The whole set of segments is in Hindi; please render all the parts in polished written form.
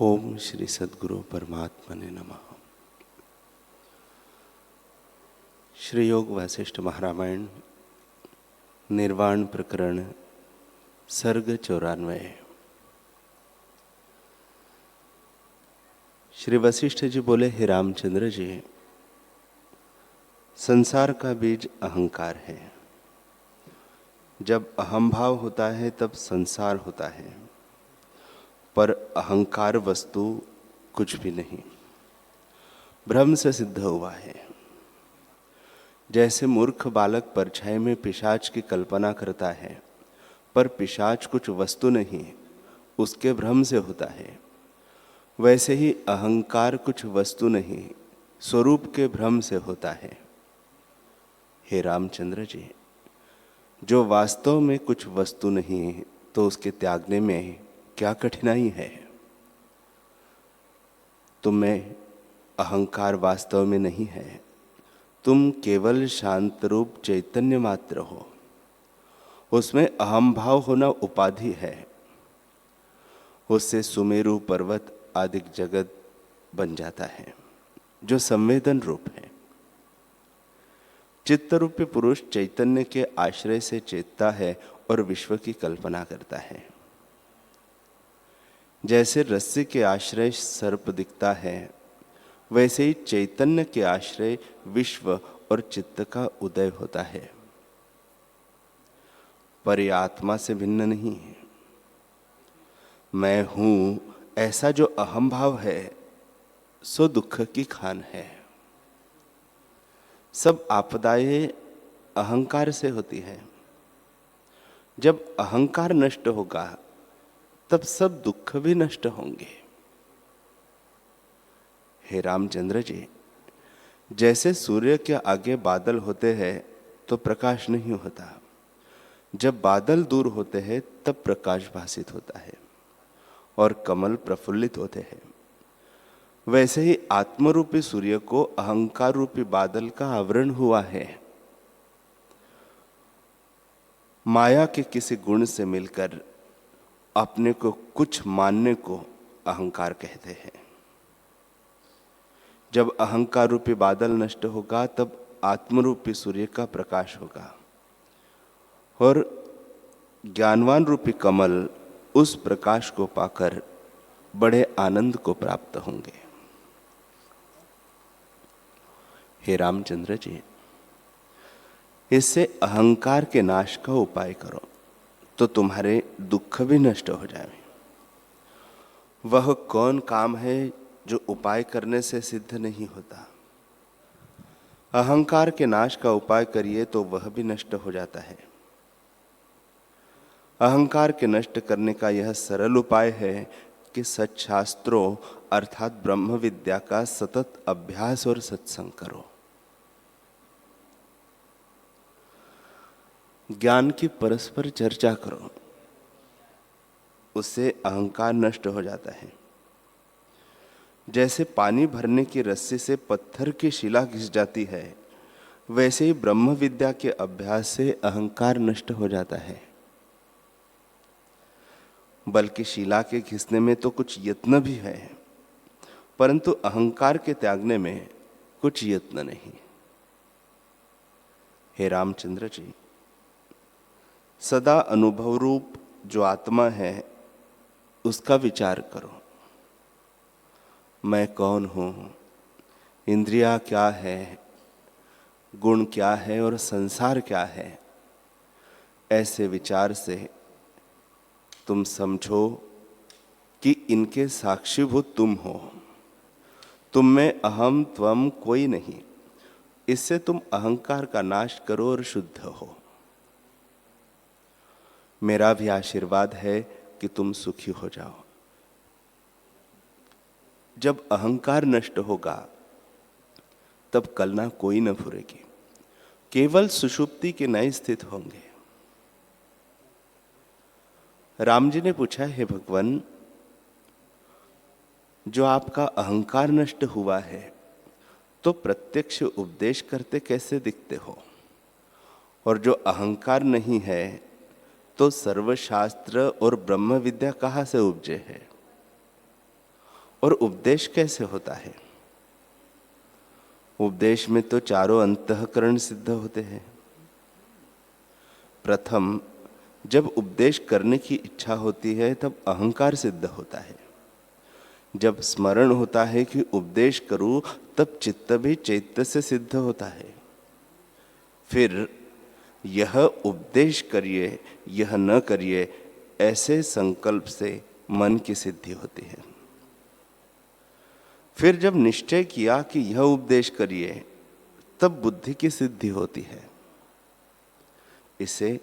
ओम श्री सद्गुरु परमात्मने नमः। श्री योग वासिष्ठ महारामायण निर्वाण प्रकरण सर्ग 94। श्री वशिष्ठ जी बोले, हे रामचंद्र जी, संसार का बीज अहंकार है। जब अहम भाव होता है तब संसार होता है, पर अहंकार वस्तु कुछ भी नहीं, भ्रम से सिद्ध हुआ है। जैसे मूर्ख बालक परछाई में पिशाच की कल्पना करता है, पर पिशाच कुछ वस्तु नहीं, उसके भ्रम से होता है, वैसे ही अहंकार कुछ वस्तु नहीं, स्वरूप के भ्रम से होता है। हे रामचंद्र जी, जो वास्तव में कुछ वस्तु नहीं तो उसके त्यागने में क्या कठिनाई है। तुम में अहंकार वास्तव में नहीं है, तुम केवल शांत रूप चैतन्य मात्र हो। उसमें अहम भाव होना उपाधि है, उससे सुमेरु पर्वत आदि जगत बन जाता है जो संवेदन रूप है। चित्त रूपी पुरुष चैतन्य के आश्रय से चेतता है और विश्व की कल्पना करता है। जैसे रस्सी के आश्रय सर्प दिखता है, वैसे ही चैतन्य के आश्रय विश्व और चित्त का उदय होता है, पर यह आत्मा से भिन्न नहीं है। मैं हूं ऐसा जो अहम भाव है, सो दुख की खान है। सब आपदाएं अहंकार से होती है। जब अहंकार नष्ट होगा तब सब दुख भी नष्ट होंगे। हे रामचंद्र जी, जैसे सूर्य के आगे बादल होते हैं तो प्रकाश नहीं होता, जब बादल दूर होते हैं तब प्रकाश भासित होता है और कमल प्रफुल्लित होते हैं। वैसे ही आत्मरूपी सूर्य को अहंकार रूपी बादल का आवरण हुआ है। माया के किसी गुण से मिलकर अपने को कुछ मानने को अहंकार कहते हैं। जब अहंकार रूपी बादल नष्ट होगा तब आत्मरूपी सूर्य का प्रकाश होगा और ज्ञानवान रूपी कमल उस प्रकाश को पाकर बड़े आनंद को प्राप्त होंगे। हे रामचंद्र जी, इससे अहंकार के नाश का उपाय करो तो तुम्हारे दुख भी नष्ट हो जाए। वह कौन काम है जो उपाय करने से सिद्ध नहीं होता। अहंकार के नाश का उपाय करिए तो वह भी नष्ट हो जाता है। अहंकार के नष्ट करने का यह सरल उपाय है कि सच्छास्त्रों अर्थात ब्रह्म विद्या का सतत अभ्यास और सत्संग करो। ज्ञान की परस्पर चर्चा करो, उससे अहंकार नष्ट हो जाता है। जैसे पानी भरने की रस्सी से पत्थर की शिला घिस जाती है, वैसे ही ब्रह्म विद्या के अभ्यास से अहंकार नष्ट हो जाता है। बल्कि शिला के घिसने में तो कुछ यत्न भी है, परंतु अहंकार के त्यागने में कुछ यत्न नहीं। हे रामचंद्र जी, सदा अनुभव रूप जो आत्मा है उसका विचार करो। मैं कौन हूं, इंद्रिया क्या है, गुण क्या है और संसार क्या है। ऐसे विचार से तुम समझो कि इनके साक्षीभूत तुम हो। तुम में अहम त्वम कोई नहीं। इससे तुम अहंकार का नाश करो और शुद्ध हो। मेरा भी आशीर्वाद है कि तुम सुखी हो जाओ। जब अहंकार नष्ट होगा तब कलना कोई न फुरेगी, केवल सुषुप्ति के नए स्थित होंगे। राम जी ने पूछा, हे भगवान, जो आपका अहंकार नष्ट हुआ है तो प्रत्यक्ष उपदेश करते कैसे दिखते हो, और जो अहंकार नहीं है तो सर्वशास्त्र और ब्रह्म विद्या कहाँ से उपजे है। और उपदेश कैसे होता है? उपदेश में तो चारों अंतःकरण सिद्ध होते हैं। प्रथम जब उपदेश करने की इच्छा होती है तब अहंकार सिद्ध होता है। जब स्मरण होता है कि उपदेश करूं तब चित्त भी चैत्य से सिद्ध होता है। फिर यह उपदेश करिए, यह न करिए, ऐसे संकल्प से मन की सिद्धि होती है। फिर जब निश्चय किया कि यह उपदेश करिए तब बुद्धि की सिद्धि होती है। इसे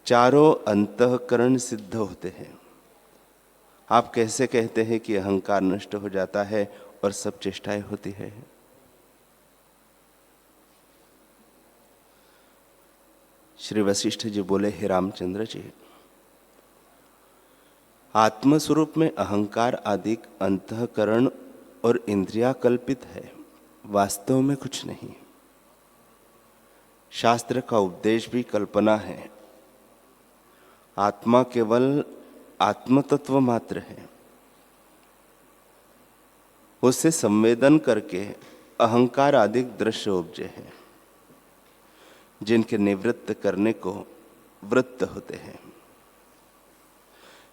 चारों अंतःकरण सिद्ध होते हैं। आप कैसे कहते हैं कि अहंकार नष्ट हो जाता है और सब चेष्टाएं होती है? श्री वशिष्ठ जी बोले, हे रामचंद्र जी, आत्मस्वरूप में अहंकार आदि अंतःकरण और इंद्रिया कल्पित है, वास्तव में कुछ नहीं। शास्त्र का उपदेश भी कल्पना है। आत्मा केवल आत्मतत्व मात्र है। उससे संवेदन करके अहंकार आदि दृश्य उपजे हैं, जिनके निवृत्त करने को वृत्त होते हैं।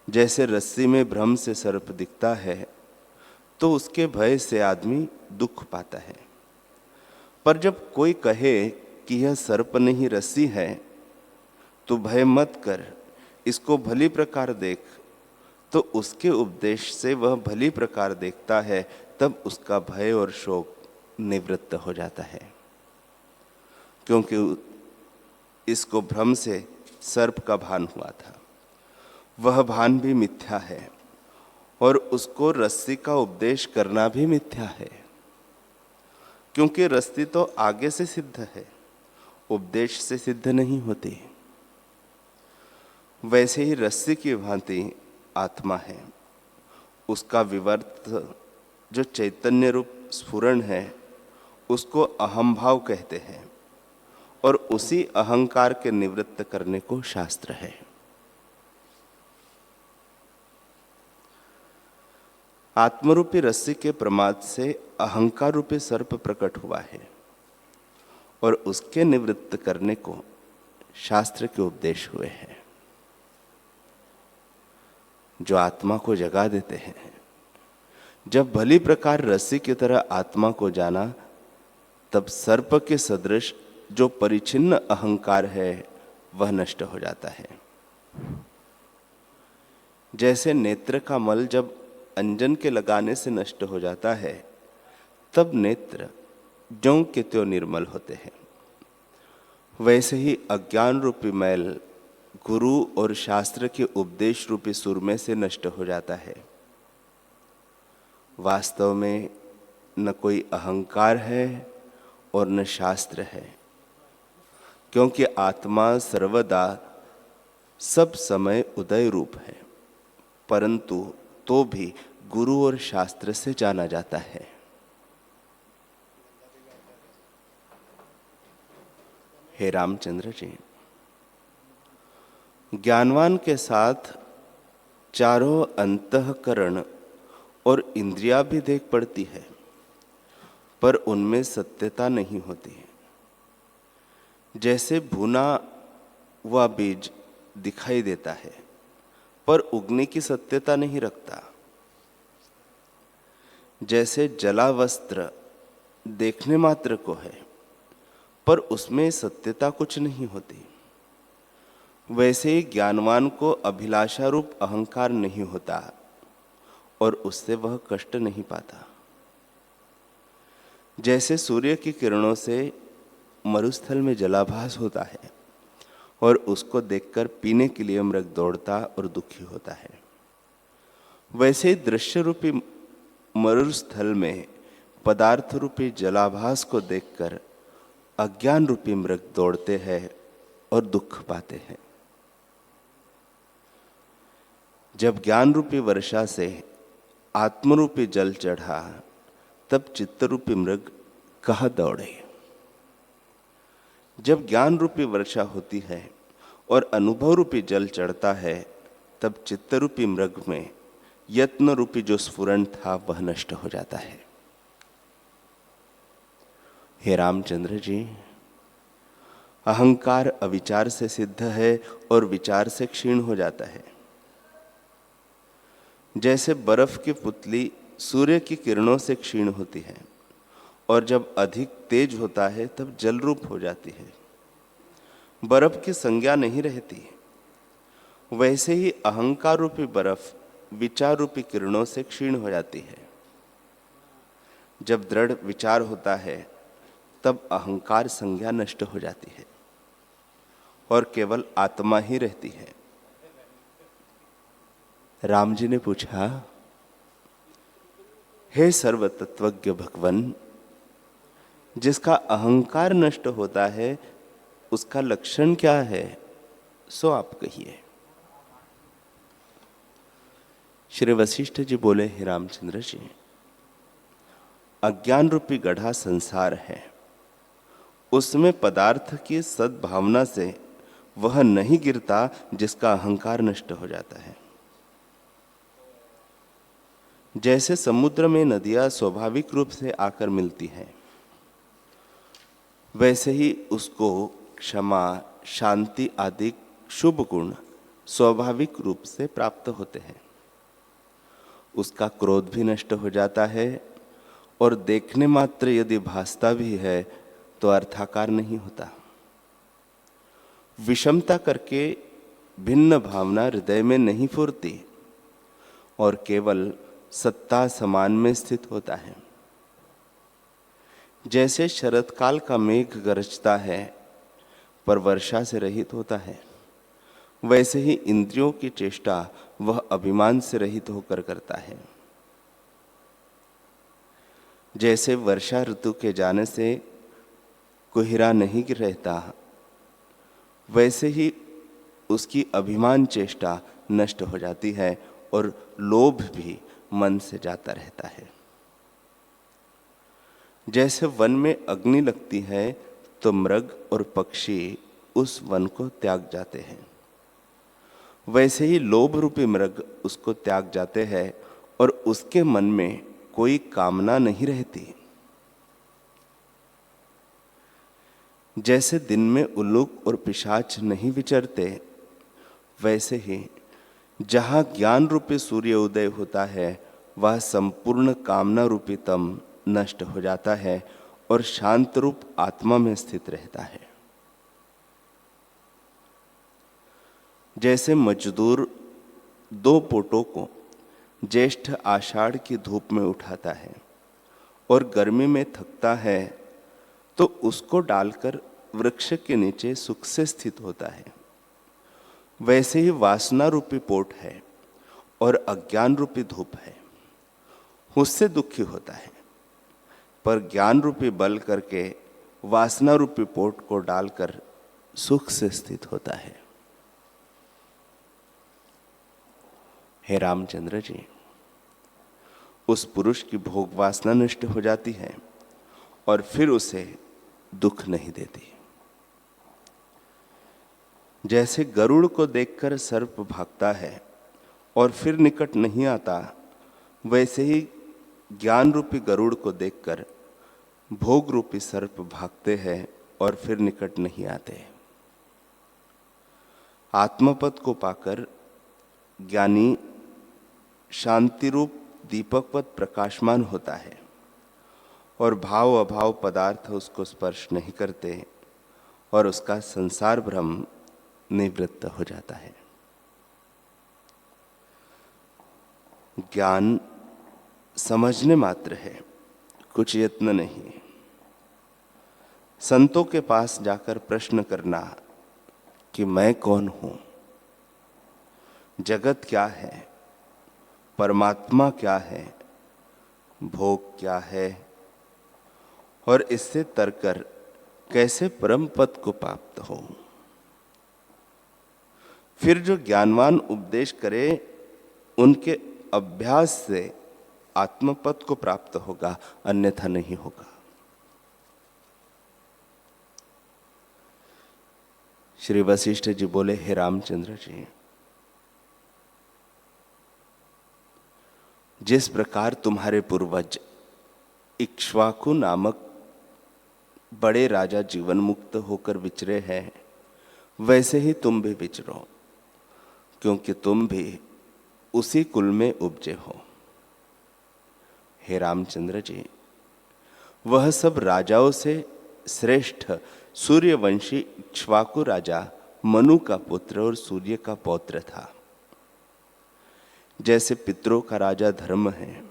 जैसे रस्सी में भ्रम से सर्प दिखता है तो उसके भय से आदमी दुख पाता है, पर जब कोई कहे कि यह सर्प नहीं रस्सी है तो भय मत कर, इसको भली प्रकार देख, तो उसके उपदेश से वह भली प्रकार देखता है, तब उसका भय और शोक निवृत्त हो जाता है। क्योंकि इसको भ्रम से सर्प का भान हुआ था, वह भान भी मिथ्या है, और उसको रस्सी का उपदेश करना भी मिथ्या है। क्योंकि रस्सी तो आगे से सिद्ध है, उपदेश से सिद्ध नहीं होती। वैसे ही रस्सी की भांति आत्मा है, उसका विवर्त जो चैतन्य रूप स्फुरण है उसको अहम भाव कहते हैं, और उसी अहंकार के निवृत्त करने को शास्त्र है। आत्मरूपी रस्सी के प्रमाद से अहंकार रूपी सर्प प्रकट हुआ है, और उसके निवृत्त करने को शास्त्र के उपदेश हुए हैं, जो आत्मा को जगा देते हैं। जब भली प्रकार रस्सी की तरह आत्मा को जाना, तब सर्प के सदृश जो परिचिन्न अहंकार है वह नष्ट हो जाता है। जैसे नेत्र का मल जब अंजन के लगाने से नष्ट हो जाता है, तब नेत्र ज्यों के त्यों निर्मल होते हैं। वैसे ही अज्ञान रूपी मैल गुरु और शास्त्र के उपदेश रूपी सुरमे से नष्ट हो जाता है। वास्तव में न कोई अहंकार है और न शास्त्र है, क्योंकि आत्मा सर्वदा सब समय उदय रूप है, परंतु तो भी गुरु और शास्त्र से जाना जाता है। हे रामचंद्र जी, ज्ञानवान के साथ चारों अंतःकरण और इंद्रियां भी देख पड़ती है, पर उनमें सत्यता नहीं होती है। जैसे भुना हुआ बीज दिखाई देता है पर उगने की सत्यता नहीं रखता, जैसे जला वस्त्र देखने मात्र को है पर उसमें सत्यता कुछ नहीं होती, वैसे ही ज्ञानवान को अभिलाषा रूप अहंकार नहीं होता और उससे वह कष्ट नहीं पाता। जैसे सूर्य की किरणों से मरुस्थल में जलाभास होता है और उसको देखकर पीने के लिए मृग दौड़ता और दुखी होता है, वैसे ही दृश्य रूपी मरुस्थल में पदार्थ रूपी जलाभास को देखकर अज्ञान रूपी मृग दौड़ते हैं और दुख पाते हैं। जब ज्ञान रूपी वर्षा से आत्मरूपी जल चढ़ा, तब चित्तरूपी मृग कहाँ दौड़े। जब ज्ञान रूपी वर्षा होती है और अनुभव रूपी जल चढ़ता है, तब चित्तरूपी मृग में यत्न रूपी जो स्फुरण था वह नष्ट हो जाता है। हे रामचंद्र जी, अहंकार अविचार से सिद्ध है और विचार से क्षीण हो जाता है। जैसे बर्फ की पुतली सूर्य की किरणों से क्षीण होती है और जब अधिक तेज होता है तब जल रूप हो जाती है, बर्फ की संज्ञा नहीं रहती। वैसे ही अहंकार रूपी बर्फ विचार रूपी किरणों से क्षीण हो जाती है। जब दृढ़ विचार होता है तब अहंकार संज्ञा नष्ट हो जाती है और केवल आत्मा ही रहती है। राम जी ने पूछा, हे सर्वतत्वज्ञ भगवन, जिसका अहंकार नष्ट होता है उसका लक्षण क्या है, सो आप कहिए। श्री वशिष्ठ जी बोले, हे रामचंद्र जी, अज्ञान रूपी गड्ढा संसार है, उसमें पदार्थ की सद्भावना से वह नहीं गिरता जिसका अहंकार नष्ट हो जाता है। जैसे समुद्र में नदियां स्वाभाविक रूप से आकर मिलती हैं, वैसे ही उसको क्षमा, शांति आदि शुभ गुण स्वाभाविक रूप से प्राप्त होते हैं। उसका क्रोध भी नष्ट हो जाता है और देखने मात्र यदि भासता भी है तो अर्थाकार नहीं होता। विषमता करके भिन्न भावना हृदय में नहीं फुरती और केवल सत्ता समान में स्थित होता है। जैसे शरतकाल का मेघ गरजता है पर वर्षा से रहित होता है, वैसे ही इंद्रियों की चेष्टा वह अभिमान से रहित होकर करता है। जैसे वर्षा ऋतु के जाने से कोहिरा नहीं रहता, वैसे ही उसकी अभिमान चेष्टा नष्ट हो जाती है और लोभ भी मन से जाता रहता है। जैसे वन में अग्नि लगती है तो मृग और पक्षी उस वन को त्याग जाते हैं, वैसे ही लोभ रूपी मृग उसको त्याग जाते हैं और उसके मन में कोई कामना नहीं रहती। जैसे दिन में उल्लूक और पिशाच नहीं विचरते, वैसे ही जहाँ ज्ञान रूपी सूर्य उदय होता है वह संपूर्ण कामना रूपी तम नष्ट हो जाता है और शांत रूप आत्मा में स्थित रहता है। जैसे मजदूर दो पोटों को ज्येष्ठ आषाढ़ की धूप में उठाता है और गर्मी में थकता है तो उसको डालकर वृक्ष के नीचे सुख से स्थित होता है, वैसे ही वासना रूपी पोट है और अज्ञान रूपी धूप है, उससे दुखी होता है, पर ज्ञान रूपी बल करके वासना रूपी पोट को डालकर सुख से स्थित होता है। हे रामचंद्र जी, उस पुरुष की भोग वासना नष्ट हो जाती है और फिर उसे दुख नहीं देती। जैसे गरुड़ को देखकर सर्प भागता है और फिर निकट नहीं आता, वैसे ही ज्ञान रूपी गरुड़ को देखकर भोग रूपी सर्प भागते हैं और फिर निकट नहीं आते। आत्मपद को पाकर ज्ञानी शांति रूप दीपकवत प्रकाशमान होता है और भाव अभाव पदार्थ उसको स्पर्श नहीं करते और उसका संसार भ्रम निवृत्त हो जाता है। ज्ञान समझने मात्र है, कुछ यत्न नहीं। संतों के पास जाकर प्रश्न करना कि मैं कौन हूं, जगत क्या है, परमात्मा क्या है, भोग क्या है, और इससे तरकर कैसे परम पद को प्राप्त हो। फिर जो ज्ञानवान उपदेश करे उनके अभ्यास से आत्मपद को प्राप्त होगा, अन्यथा नहीं होगा। श्री वशिष्ठ जी बोले, हे रामचंद्र जी, जिस प्रकार तुम्हारे पूर्वज इक्ष्वाकु नामक बड़े राजा जीवन मुक्त होकर विचरे हैं, वैसे ही तुम भी विचरो, क्योंकि तुम भी उसी कुल में उपजे हो। हे रामचंद्र जी, वह सब राजाओं से श्रेष्ठ सूर्यवंशी इक्ष्वाकु राजा मनु का पुत्र और सूर्य का पौत्र था। जैसे पितरों का राजा धर्म है,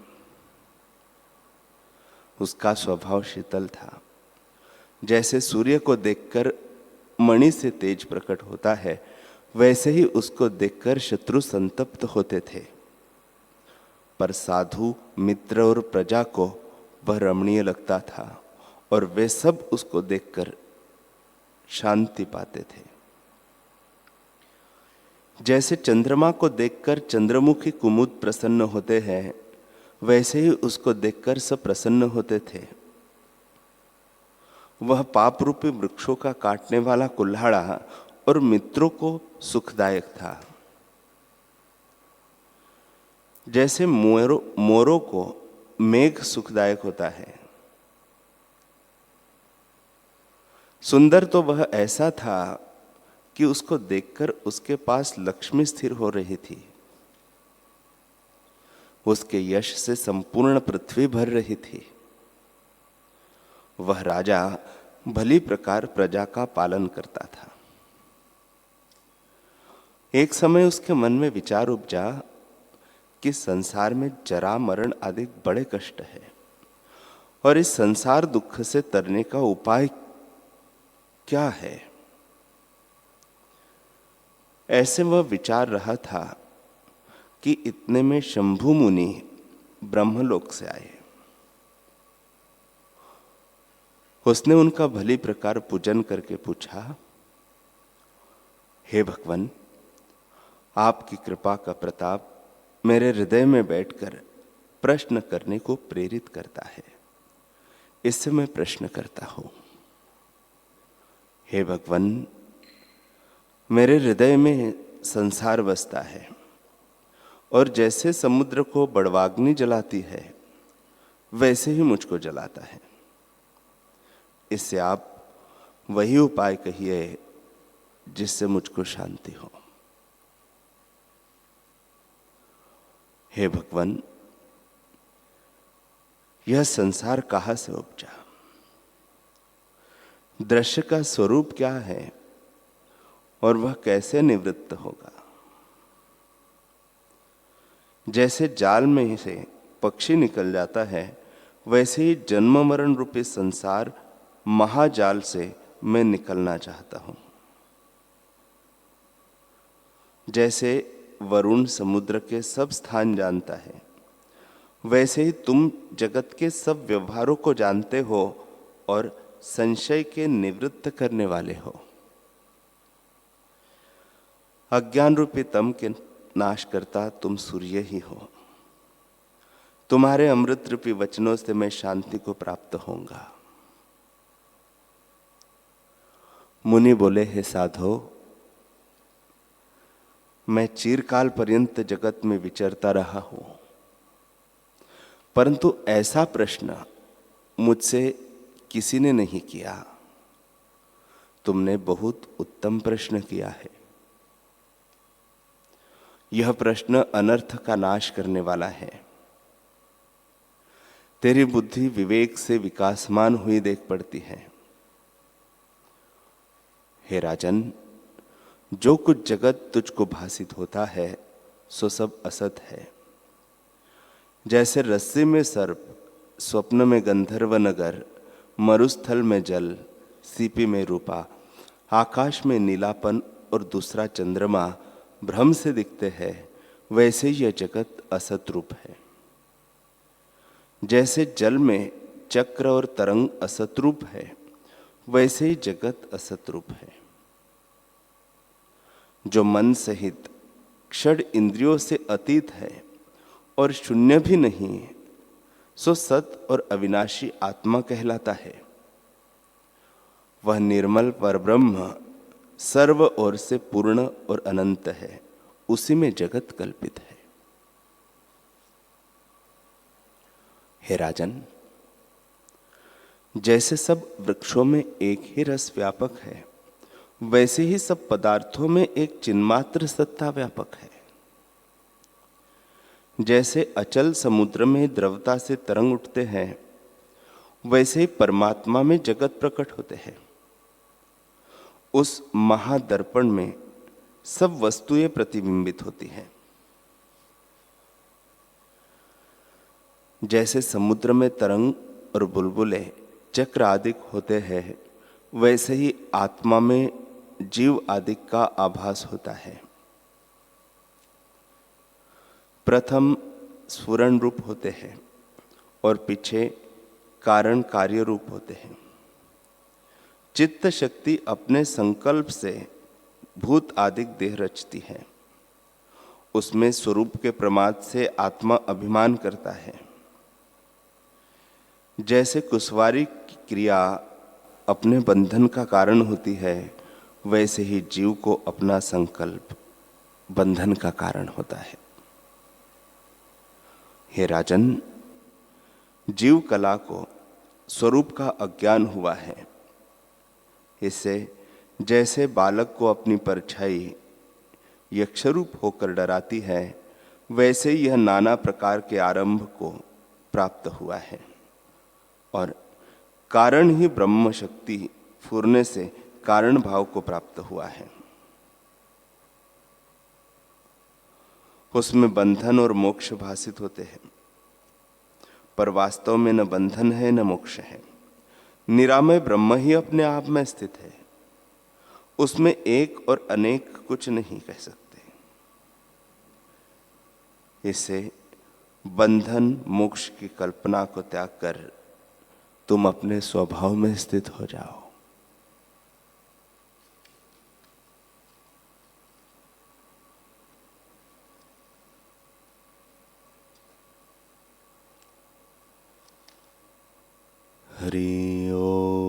उसका स्वभाव शीतल था। जैसे सूर्य को देखकर मणि से तेज प्रकट होता है, वैसे ही उसको देखकर शत्रु संतप्त होते थे। पर साधु, मित्र और प्रजा को वह रमणीय लगता था और वे सब उसको देखकर शांति पाते थे। जैसे चंद्रमा को देखकर चंद्रमुखी कुमुद प्रसन्न होते हैं, वैसे ही उसको देखकर सब प्रसन्न होते थे। वह पाप रूपी वृक्षों का काटने वाला कुल्हाड़ा और मित्रों को सुखदायक था। जैसे मोरों को मेघ सुखदायक होता है। सुंदर तो वह ऐसा था कि उसको देखकर उसके पास लक्ष्मी स्थिर हो रही थी। उसके यश से संपूर्ण पृथ्वी भर रही थी। वह राजा भली प्रकार प्रजा का पालन करता था। एक समय उसके मन में विचार उपजा कि संसार में जरा मरण आदि बड़े कष्ट है और इस संसार दुख से तरने का उपाय क्या है। ऐसे वह विचार रहा था कि इतने में शंभु मुनि ब्रह्मलोक से आए। उसने उनका भली प्रकार पूजन करके पूछा, हे भगवान, आपकी कृपा का प्रताप मेरे हृदय में बैठकर प्रश्न करने को प्रेरित करता है। इससे मैं प्रश्न करता हूं। हे भगवान, मेरे हृदय में संसार बसता है और जैसे समुद्र को बड़वाग्नि जलाती है, वैसे ही मुझको जलाता है। इससे आप वही उपाय कहिए जिससे मुझको शांति हो। हे भगवान, यह संसार कहाँ से उपजा? दृश्य का स्वरूप क्या है और वह कैसे निवृत्त होगा? जैसे जाल में से पक्षी निकल जाता है, वैसे ही जन्म मरण रूपी संसार महाजाल से मैं निकलना चाहता हूं। जैसे वरुण समुद्र के सब स्थान जानता है, वैसे ही तुम जगत के सब व्यवहारों को जानते हो और संशय के निवृत्त करने वाले हो। अज्ञान रूपी तम के नाश करता तुम सूर्य ही हो। तुम्हारे अमृत रूपी वचनों से मैं शांति को प्राप्त होऊंगा। मुनि बोले, हे साधो, मैं चिरकाल पर्यंत जगत में विचरता रहा हूं, परंतु ऐसा प्रश्न मुझसे किसी ने नहीं किया। तुमने बहुत उत्तम प्रश्न किया है। यह प्रश्न अनर्थ का नाश करने वाला है। तेरी बुद्धि विवेक से विकासमान हुई देख पड़ती है। हे राजन, जो कुछ जगत तुझको भासित होता है, सो सब असत है। जैसे रस्सी में सर्प, स्वप्न में गंधर्व नगर, मरुस्थल में जल, सीपी में रूपा, आकाश में नीलापन और दूसरा चंद्रमा भ्रम से दिखते हैं, वैसे यह जगत असत रूप है। जैसे जल में चक्र और तरंग असत रूप है, वैसे ही जगत असत रूप है। जो मन सहित क्षण इंद्रियों से अतीत है और शून्य भी नहीं है, सो सत और अविनाशी आत्मा कहलाता है। वह निर्मल परब्रह्म सर्व ओर से पूर्ण और अनंत है। उसी में जगत कल्पित है। हे राजन, जैसे सब वृक्षों में एक ही रस व्यापक है, वैसे ही सब पदार्थों में एक चिन्मात्र सत्ता व्यापक है। जैसे अचल समुद्र में द्रवता से तरंग उठते हैं, वैसे ही परमात्मा में जगत प्रकट होते हैं। उस महादर्पण में सब वस्तुएं प्रतिबिंबित होती हैं। जैसे समुद्र में तरंग और बुलबुले चक्र आदि होते हैं, वैसे ही आत्मा में जीव आदि का आभास होता है। प्रथम स्फुरण रूप होते हैं और पीछे कारण कार्य रूप होते हैं। चित्त शक्ति अपने संकल्प से भूत आदि देह रचती है। उसमें स्वरूप के प्रमाद से आत्मा अभिमान करता है। जैसे कुशवारी की क्रिया अपने बंधन का कारण होती है, वैसे ही जीव को अपना संकल्प बंधन का कारण होता है। हे राजन, जीव कला को स्वरूप का अज्ञान हुआ है। इससे जैसे बालक को अपनी परछाई यक्षरूप होकर डराती है, वैसे यह नाना प्रकार के आरंभ को प्राप्त हुआ है और कारण ही ब्रह्म शक्ति फूरने से कारण भाव को प्राप्त हुआ है। उसमें बंधन और मोक्ष भासित होते हैं, पर वास्तव में न बंधन है न मोक्ष है। निरामय ब्रह्म ही अपने आप में स्थित है। उसमें एक और अनेक कुछ नहीं कह सकते। इससे बंधन मोक्ष की कल्पना को त्याग कर तुम अपने स्वभाव में स्थित हो जाओ। हरि ओम।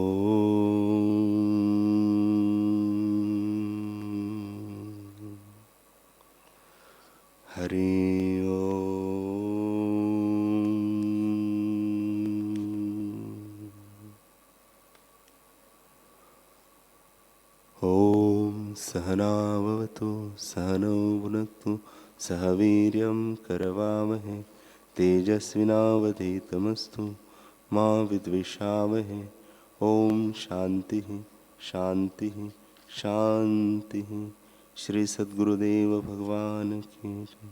हरि ओम। सहना भवतु सहनौ भुनक्तु सह वीर्यं करवावहै तेजस्विनावधीतमस्तु मा विद्विषावहै। ओम शांति शांति शांति। श्री सद्गुरुदेव भगवान की जय।